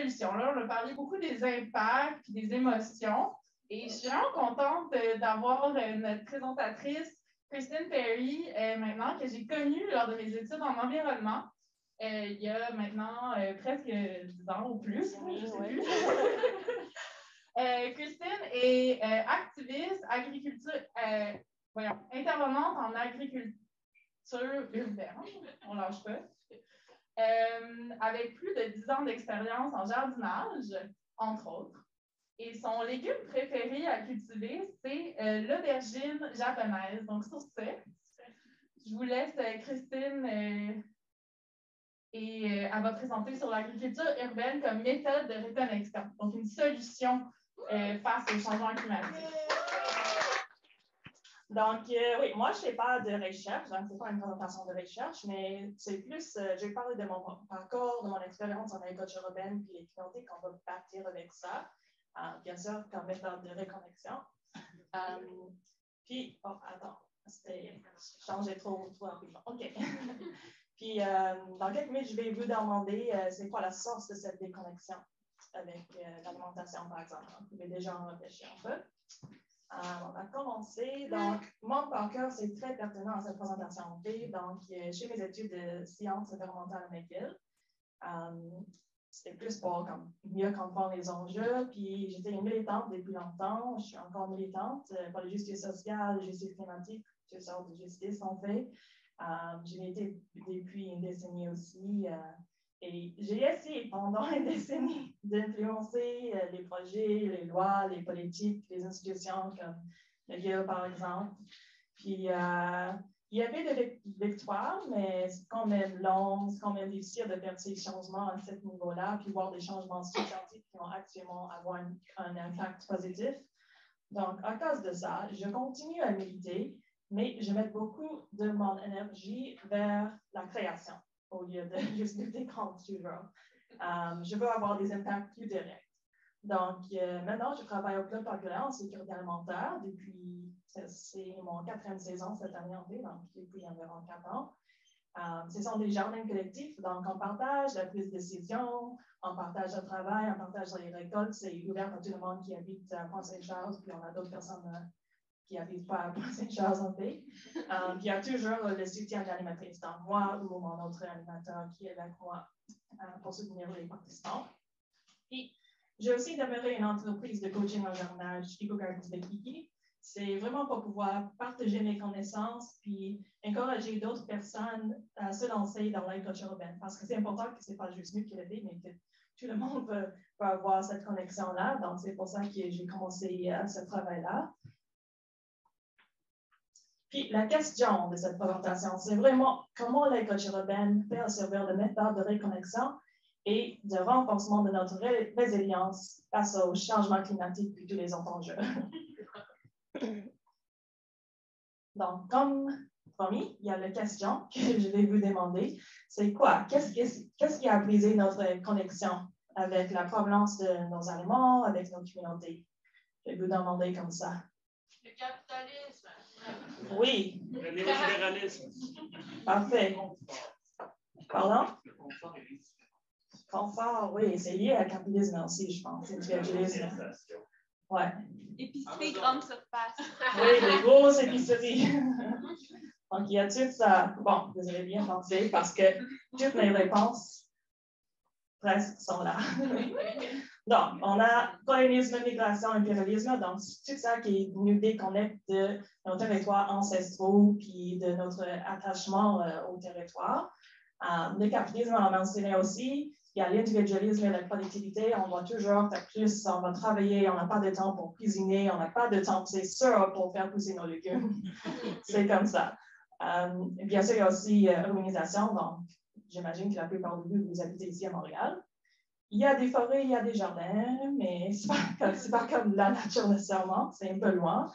solutions. Là, on a parlé beaucoup des impacts et des émotions. Et je suis vraiment contente d'avoir notre présentatrice, Kristen Perry, maintenant, que j'ai connue lors de mes études en environnement. Il y a maintenant presque 10 ans ou plus, je ne sais plus. Kristen est activiste, intervenante en agriculture urbaine, on ne lâche pas, avec plus de 10 ans d'expérience en jardinage, entre autres. Et son légume préféré à cultiver, c'est l'aubergine japonaise. Donc, sur ce, je vous laisse Kristen et elle va présenter sur l'agriculture urbaine comme méthode de reconnexion. Donc, une solution face au changement climatique. Donc, oui, moi, je ne fais pas de recherche, donc ce n'est pas une présentation de recherche, mais c'est plus, je vais parler de mon parcours, de mon expérience en agriculture urbaine, puis les communautés qu'on va partir avec ça, bien sûr, comme méthode de reconnexion. Puis, oh, attends, j'ai changé trop rapidement. OK. Puis, dans quelques minutes, je vais vous demander c'est quoi la source de cette déconnexion avec l'alimentation, par exemple. Vous pouvez déjà en réfléchir un peu. On va commencer. Donc, mon parcours, c'est très pertinent à cette présentation. Donc, j'ai mes études de sciences environnementales à McGill. C'était plus pour mieux comprendre les enjeux. Puis, j'étais une militante depuis longtemps. Je suis encore militante pour la justice sociale, la justice climatique, toutes sortes de justice, en fait. J'ai été depuis une décennie aussi. Et j'ai essayé pendant une décennie d'influencer les projets, les lois, les politiques, les institutions comme McGill, par exemple. Puis, il y avait des victoires, mais c'est quand même long, c'est quand même difficile de faire ces changements à ce niveau-là, puis voir des changements substantifs qui vont actuellement avoir un impact positif. Donc, à cause de ça, je continue à militer, mais je mets beaucoup de mon énergie vers la création au lieu de juste lutter contre toujours. Je veux avoir des impacts plus directs. Donc, maintenant, je travaille au Club populaire en sécurité alimentaire depuis, c'est mon 4e saison cette année en fait, donc depuis environ 4 ans. Ce sont des jardins collectifs, donc on partage la prise de décision, on partage le travail, on partage les récoltes. C'est ouvert à tout le monde qui habite à Pointe-Saint-Charles, puis on a d'autres personnes qui n'habitent pas à Pointe-Saint-Charles en fait. Puis il y a toujours le soutien de l'animatrice, donc moi ou mon autre animateur qui est avec moi pour soutenir les participants. Puis, j'ai aussi demeuré une entreprise de coaching en jardinage, EcoGardens de Kiki. C'est vraiment pour pouvoir partager mes connaissances puis encourager d'autres personnes à se lancer dans l'agriculture urbaine. Parce que c'est important que ce n'est pas juste nous qui le fait, mais que tout le monde peut avoir cette connexion-là. Donc, c'est pour ça que j'ai commencé ce travail-là. Puis, la question de cette présentation, c'est vraiment comment l'agriculture urbaine peut servir de méthode de reconnexion et de renforcement de notre résilience face au changement climatique et tous les autres enjeux. Donc, comme promis, il y a la question que je vais vous demander. C'est quoi? Qu'est-ce qui a brisé notre connexion avec la provenance de nos aliments, avec nos communautés? Je vais vous demander comme ça. Le capitalisme. Oui. Le néolibéralisme. Parfait. Pardon? Confort, oui, c'est lié à la capitalisme aussi, je pense. Individualisme. Ouais. Épicerie grande surface. Oui, les grosses épiceries. Donc, il y a tout ça. Bon, vous avez bien pensé parce que toutes mes réponses presque sont là. Donc, on a colonisme, migration, impérialisme. Donc, tout ça qui nous déconnecte de nos territoires ancestraux puis de notre attachement au territoire. Le capitalisme, on l'a mentionné aussi. Il y a l'individualisme et la productivité. On va toujours faire plus, on va travailler, on n'a pas de temps pour cuisiner, on n'a pas de temps, c'est sûr, pour faire pousser nos légumes. C'est comme ça. Bien sûr, il y a aussi l'urbanisation. Donc, j'imagine que la plupart de vous habitez ici à Montréal. Il y a des forêts, il y a des jardins, mais ce n'est pas comme la nature nécessairement, c'est un peu loin.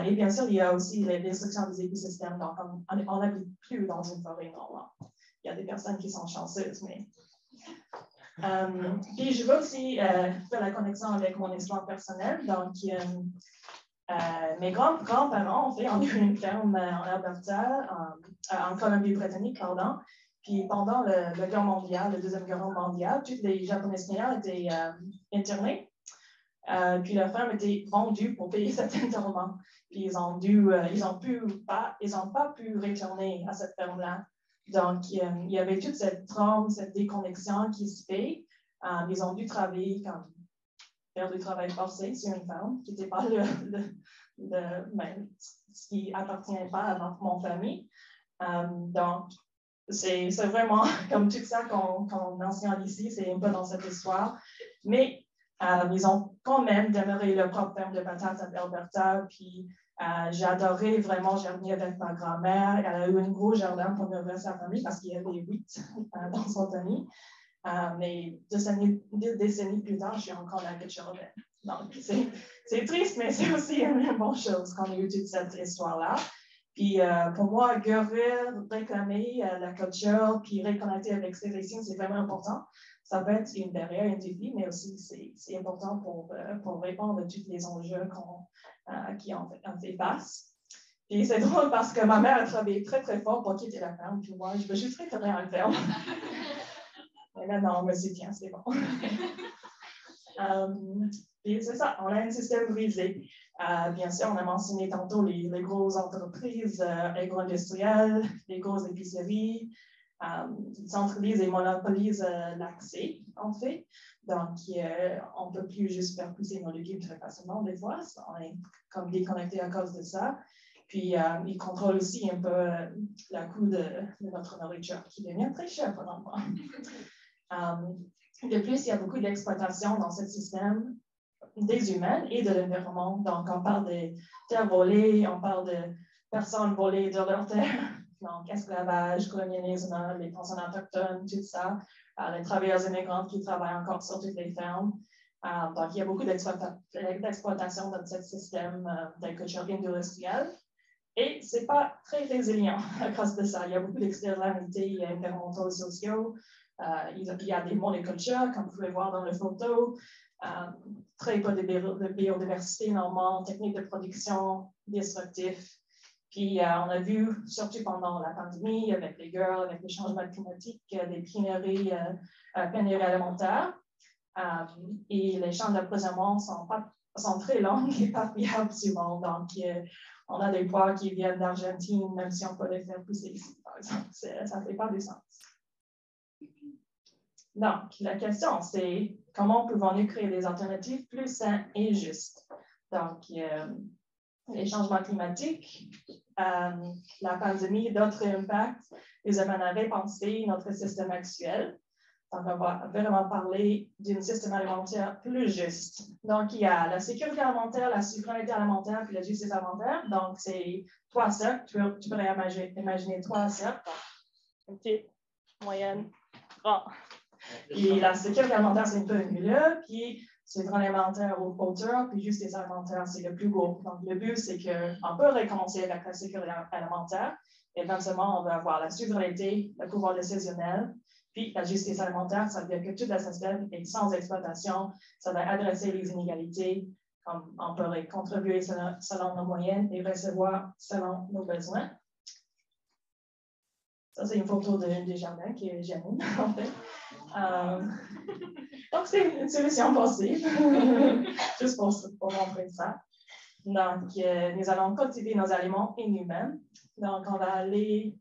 Et bien sûr, il y a aussi les destructions des écosystèmes. Donc, on n'habite plus dans une forêt normale. Il y a des personnes qui sont chanceuses, mais... puis je veux aussi faire la connexion avec mon histoire personnelle. Donc, mes grands-parents, en fait, ont eu une ferme en Alberta, en Colombie-Britannique, pardon. Puis pendant la guerre mondiale, la Deuxième Guerre mondiale, tous les Japonais seniors étaient internés. Puis la ferme était vendue pour payer cet internement. Puis ils n'ont pas pu retourner à cette ferme-là. Donc, il y avait toute cette trompe, cette déconnexion qui se fait. Ils ont dû travailler faire du travail forcé sur une ferme qui n'était pas ce qui appartenait pas à mon famille. Donc, c'est vraiment comme tout ça qu'on mentionne ici, c'est un peu dans cette histoire. Mais ils ont quand même demeuré leur propre ferme de patates à Alberta. Puis j'ai adoré vraiment jardiner avec ma grand-mère. Elle a eu un gros jardin pour nourrir sa famille parce qu'il y avait 8 dans son famille. Mais deux décennies plus tard, je suis encore là avec Jordan. Donc, c'est triste, mais c'est aussi une bonne chose qu'on ait eu toute cette histoire-là. Puis pour moi, guérir, réclamer la culture, puis reconnecter avec ces récits, c'est vraiment important. Ça peut être une barrière, un défi, mais aussi c'est important pour répondre à tous les enjeux qui ont fait face. Puis c'est drôle parce que ma mère a travaillé très, très fort pour quitter la ferme, puis moi, je veux juste retourner à la ferme. Mais maintenant, on me dit, tiens, c'est bon. Puis c'est ça, on a un système brisé. Bien sûr, on a mentionné tantôt les grosses entreprises agro-industrielles, les grosses épiceries, ils centralisent et monopolisent l'accès, en fait. Donc, on ne peut plus juste faire pousser nos légumes très facilement, des fois. On est comme déconnecté à cause de ça. Puis, ils contrôlent aussi un peu le coût de notre nourriture, qui devient très cher pendant le mois. De plus, il y a beaucoup d'exploitation dans ce système des humains et de l'environnement. Donc, on parle de terres volées, on parle de personnes volées de leur terre. Donc, esclavage, colonialisme, les personnes autochtones, tout ça, les travailleurs immigrants qui travaillent encore sur toutes les fermes. Donc, il y a beaucoup d'exploitation dans ce système d'agriculture industrielle. Et ce n'est pas très résilient à cause de ça. Il y a beaucoup d'externalités environnementales et sociaux. Il y a des monocultures, comme vous pouvez voir dans la photo. Très peu de biodiversité normale, techniques de production destructives. Puis, on a vu, surtout pendant la pandémie, avec les guerres, avec le changement climatique, des pénuries alimentaires. Et les chaînes d'approvisionnement sont très longues et pas fiables souvent. Donc, on a des pois qui viennent d'Argentine, même si on peut les faire pousser ici, par exemple. Ça ne fait pas de sens. Donc, la question, c'est comment pouvons-nous créer des alternatives plus saines et justes? Donc, les changements climatiques, la pandémie, d'autres impacts, nous amènent à repenser notre système actuel. Donc, on va vraiment parler d'un système alimentaire plus juste. Donc, il y a la sécurité alimentaire, la souveraineté alimentaire, puis la justice alimentaire. Donc, c'est 3 cercles. Tu pourrais imaginer 3 cercles. Une petite, moyenne, grand. Puis la sécurité alimentaire, c'est un peu le milieu. Puis souveraineté alimentaire au hauteur, puis justice alimentaire, c'est le plus gros. Donc, le but, c'est qu'on peut recommencer avec la sécurité alimentaire. Éventuellement, on va avoir la souveraineté, le pouvoir décisionnel. Puis la justice alimentaire, ça veut dire que tout le système est sans exploitation. Ça va adresser les inégalités, comme on pourrait contribuer selon nos moyens et recevoir selon nos besoins. Ça, c'est une photo de Desjardins qui est Janine, en fait. Donc, c'est une solution possible, juste pour montrer ça. Donc, nous allons cultiver nos aliments inhumains. Donc, on va aller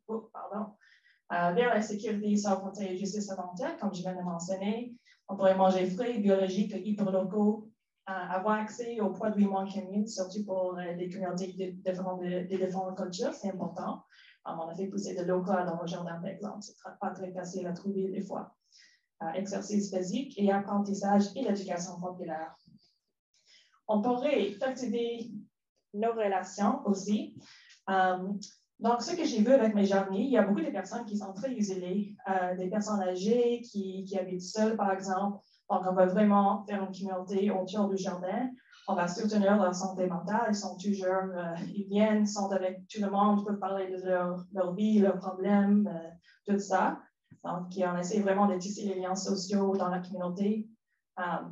vers la sécurité sans frontières et justice alimentaire, comme je viens de mentionner. On pourrait manger frais, biologiques, hyper locaux, avoir accès aux produits moins communs, surtout pour les communautés de différentes cultures, c'est important. On a fait pousser de l'ocra dans le jardin, par exemple. C'est pas très facile à trouver des fois. Exercice physique et apprentissage et l'éducation populaire. On pourrait cultiver nos relations aussi. Donc, ce que j'ai vu avec mes jardiniers, il y a beaucoup de personnes qui sont très isolées, des personnes âgées qui habitent seules, par exemple. Donc, on va vraiment faire une communauté autour du jardin. On va soutenir leur santé mentale. Ils sont toujours, ils viennent, ils sont avec tout le monde, peuvent parler de leur vie, leurs problèmes, tout ça. Donc, on essaie vraiment de tisser les liens sociaux dans la communauté.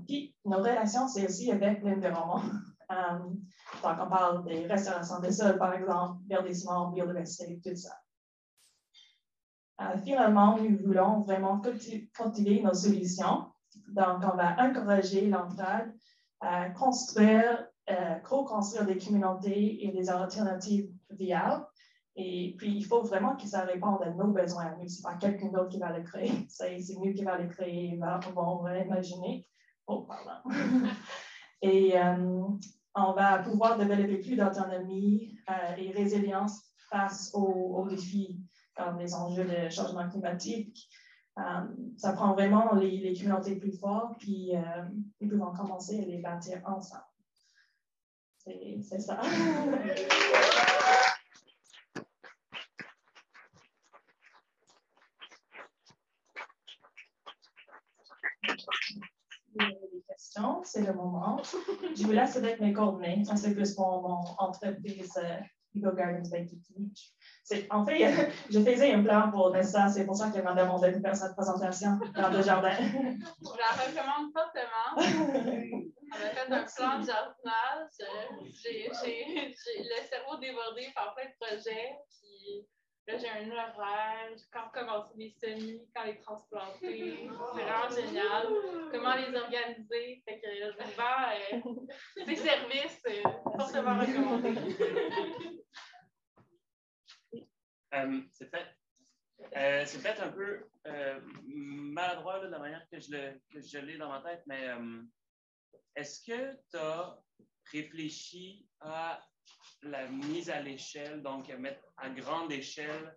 Puis, nos relations, c'est aussi avec l'environnement. Donc, on parle des restaurations des sols, par exemple, verdissement, biodiversité, tout ça. Finalement, nous voulons vraiment cultiver nos solutions. Donc, on va encourager l'entraide, co-construire des communautés et des alternatives viables. Et puis, il faut vraiment que ça réponde à nos besoins. Ce n'est pas quelqu'un d'autre qui va le créer. C'est nous qui va le créer, on va imaginer. Oh, pardon. Et on va pouvoir développer plus d'autonomie et résilience face aux défis comme les enjeux de changement climatique. Ça prend vraiment les communautés plus fortes, puis ils peuvent commencer à les bâtir ensemble. C'est ça. Des questions, c'est le moment. Je vous laisse avec mes coordonnées. Ça, c'est plus pour mon entreprise Eco Gardens Waikiki. En fait, je faisais un plan pour Nessa, c'est pour ça qu'elle m'a demandé de faire cette présentation dans le jardin. Je la recommande fortement. On a fait un plan de jardinage. J'ai le cerveau débordé par plein de projets. Puis là, j'ai un horaire, quand commencer les semis, quand les transplanter. C'est vraiment génial. Comment les organiser. Fait que je vous vends ces services fortement recommandés. C'est peut-être un peu maladroit là, de la manière que je l'ai dans ma tête, mais est-ce que tu as réfléchi à la mise à l'échelle, donc à mettre à grande échelle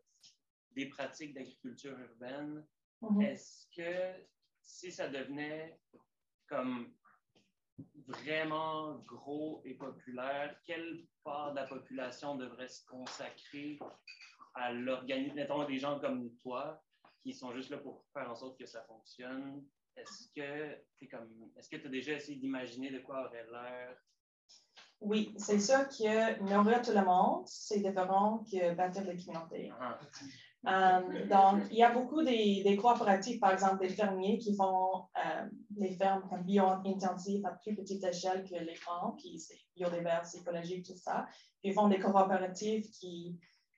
des pratiques d'agriculture urbaine? Est-ce que si ça devenait comme vraiment gros et populaire, quelle part de la population devrait se consacrer à l'organisme, mettons des gens comme toi, qui sont juste là pour faire en sorte que ça fonctionne? Est-ce que tu as déjà essayé d'imaginer de quoi aurait l'air? Oui, c'est sûr que nourrir tout le monde, c'est différent que bâtir des communautés. Donc, il y a beaucoup des coopératives, par exemple, des fermiers qui font des fermes comme bio-intensives à plus petite échelle que les grands, puis c'est biodiverse, écologique, tout ça. Puis ils font des coopératives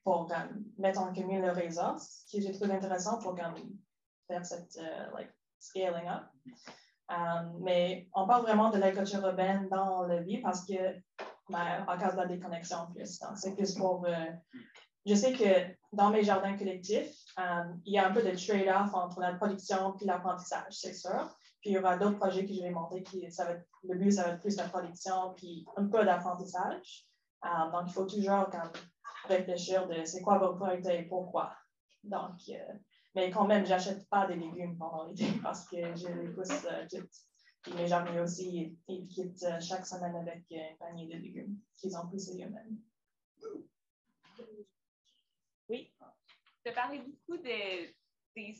pour mettre en commun leurs ressources, ce que j'ai trouvé intéressant pour faire cette scaling up. Mais on parle vraiment de l'agriculture urbaine dans la vie parce que, en cause de la déconnexion plus. Donc, c'est plus pour. Je sais que dans mes jardins collectifs, il y a un peu de trade-off entre la production et l'apprentissage, c'est sûr. Puis il y aura d'autres projets que je vais monter le but, ça va être plus la production puis un peu d'apprentissage. Donc, il faut toujours réfléchir de c'est quoi vos priorités et pourquoi. Donc, mais quand même, je n'achète pas des légumes pendant l'été parce que je les pousse toutes. Puis mes jardiniers aussi, ils quittent chaque semaine avec un panier de légumes qu'ils ont poussés eux-mêmes. Oui. Tu as parlé beaucoup des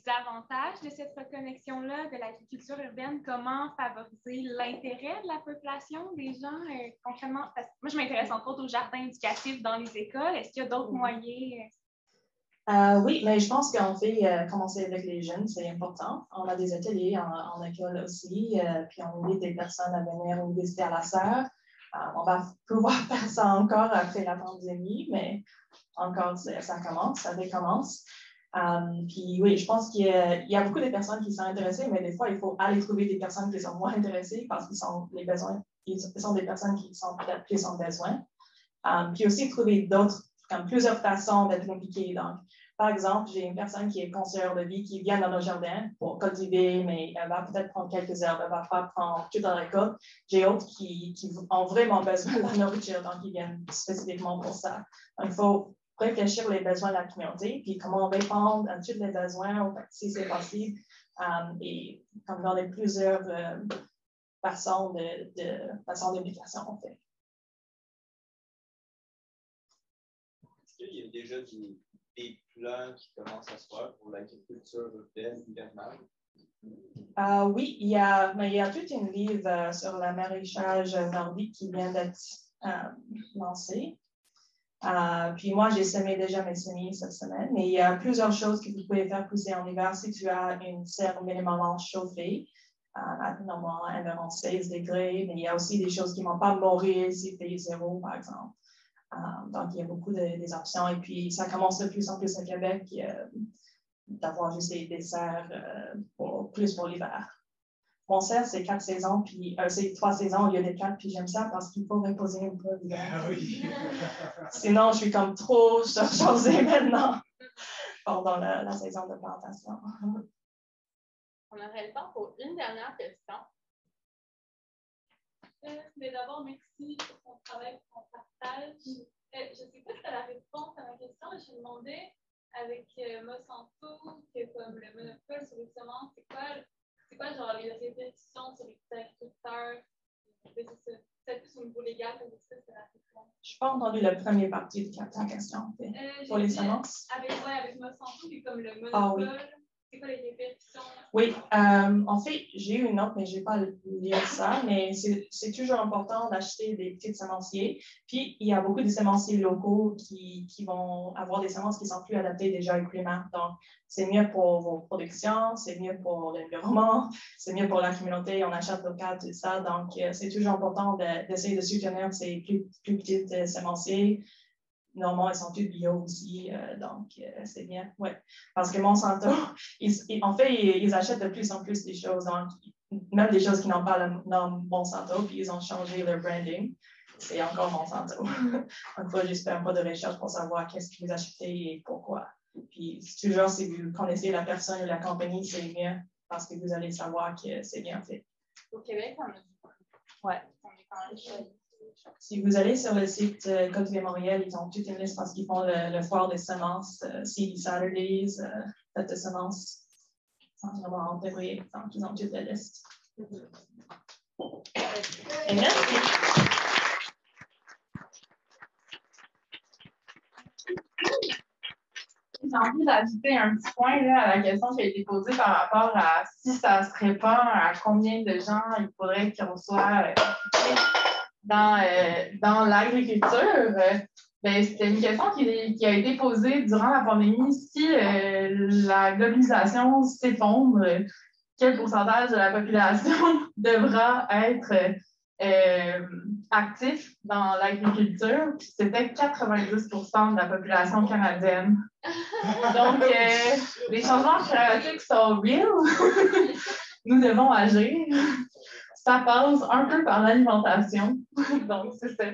avantages de cette reconnexion-là, de l'agriculture urbaine. Comment favoriser l'intérêt de la population, des gens concrètement? Parce que moi, je m'intéresse entre autres aux jardins éducatifs dans les écoles. Est-ce qu'il y a d'autres moyens? Oui, mais je pense qu'on fait commencer avec les jeunes, c'est important. On a des ateliers en école aussi, puis on invite des personnes à venir nous visiter à la serre. On va pouvoir faire ça encore après la pandémie, mais encore, ça commence, ça recommence. Puis oui, je pense qu'il y a beaucoup de personnes qui sont intéressées, mais des fois, il faut aller trouver des personnes qui sont moins intéressées parce qu'ils sont des personnes qui sont peut-être plus en besoin. Puis aussi trouver plusieurs façons d'être impliquées. Donc, par exemple, j'ai une personne qui est conseillère de vie qui vient dans nos jardins pour cultiver, mais elle va peut-être prendre quelques herbes, elle ne va pas prendre tout dans la récolte. J'ai d'autres qui ont vraiment besoin de la nourriture, donc ils viennent spécifiquement pour ça. Donc, il faut réfléchir les besoins de la communauté, puis comment répondre à tous les besoins, si c'est possible, et comme dans les plusieurs façons d'implication, en fait. Est-ce qu'il y a déjà des plans qui commencent à se faire pour l'agriculture urbaine hivernale? Oui, il y a toute une livre sur le maraîchage nordique qui vient d'être lancée. Puis moi, j'ai semé déjà mes semis cette semaine, mais il y a plusieurs choses que vous pouvez faire pousser en hiver si tu as une serre minimalement chauffée, normalement à environ 16 degrés, mais il y a aussi des choses qui ne vont pas mourir si il fait 0, par exemple. Donc, il y a beaucoup des options. Et puis, ça commence de plus en plus au Québec. d'avoir juste des desserts plus pour l'hiver. Mon cerf, c'est 4 saisons, puis c'est 3 saisons au lieu de 4, puis j'aime ça parce qu'il faut reposer un peu l'hiver. Ah oui. Sinon, je suis comme trop surchargée maintenant pendant la saison de plantation. On aurait le temps pour une dernière question. Mais d'abord, merci pour ton travail, pour ton partage. Je ne sais pas si tu as la réponse à ma question. Je me demandais, avec Monsanto, que comme le monopole sur les semences, c'est quoi genre les répercussions sur les agriculteurs? C'est plus au niveau légal, mais ça, c'est la réponse. Je n'ai pas entendu la première partie de ta question. Pour les semences? Avec Monsanto, puis comme le monopole. Ah oui. C'est quoi les répercussions? Oui, en fait, j'ai eu une note, mais je n'ai pas lu ça, mais c'est toujours important d'acheter des petits semenciers. Puis, il y a beaucoup de semenciers locaux qui vont avoir des semences qui sont plus adaptées déjà au climat. Donc, c'est mieux pour vos productions, c'est mieux pour l'environnement, c'est mieux pour la communauté, on achète local, tout ça. Donc, c'est toujours important d'essayer de soutenir ces plus petits semenciers. Normalement, ils sont tous bio aussi, donc c'est bien. Ouais. Parce que Monsanto, en fait, ils achètent de plus en plus des choses, donc, même des choses qui n'ont pas le nom Monsanto, puis ils ont changé leur branding. C'est encore Monsanto. Il faut juste faire un peu de recherche pour savoir qu'est-ce que vous achetez et pourquoi. Puis toujours, si vous connaissez la personne ou la compagnie, c'est mieux parce que vous allez savoir que c'est bien fait. Au Québec, on a du Ouais. On est quand même choisi. Si vous allez sur le site Cultiver Montréal, ils ont toute une liste parce qu'ils font le foire des semences, Seed Saturdays, fête de semences. Vraiment en février, donc ils ont toute la liste. Et merci. J'ai envie d'ajouter un petit point là, à la question qui a été posée par rapport à si ça se répand, à combien de gens il faudrait qu'on soit dans l'agriculture. Ben, c'était une question qui a été posée durant la pandémie. Si la globalisation s'effondre, quel pourcentage de la population devra être actif dans l'agriculture? C'était 90 % de la population canadienne. Donc, les changements climatiques sont real. Nous devons agir. Ça passe un peu par l'alimentation. Donc, c'est ça.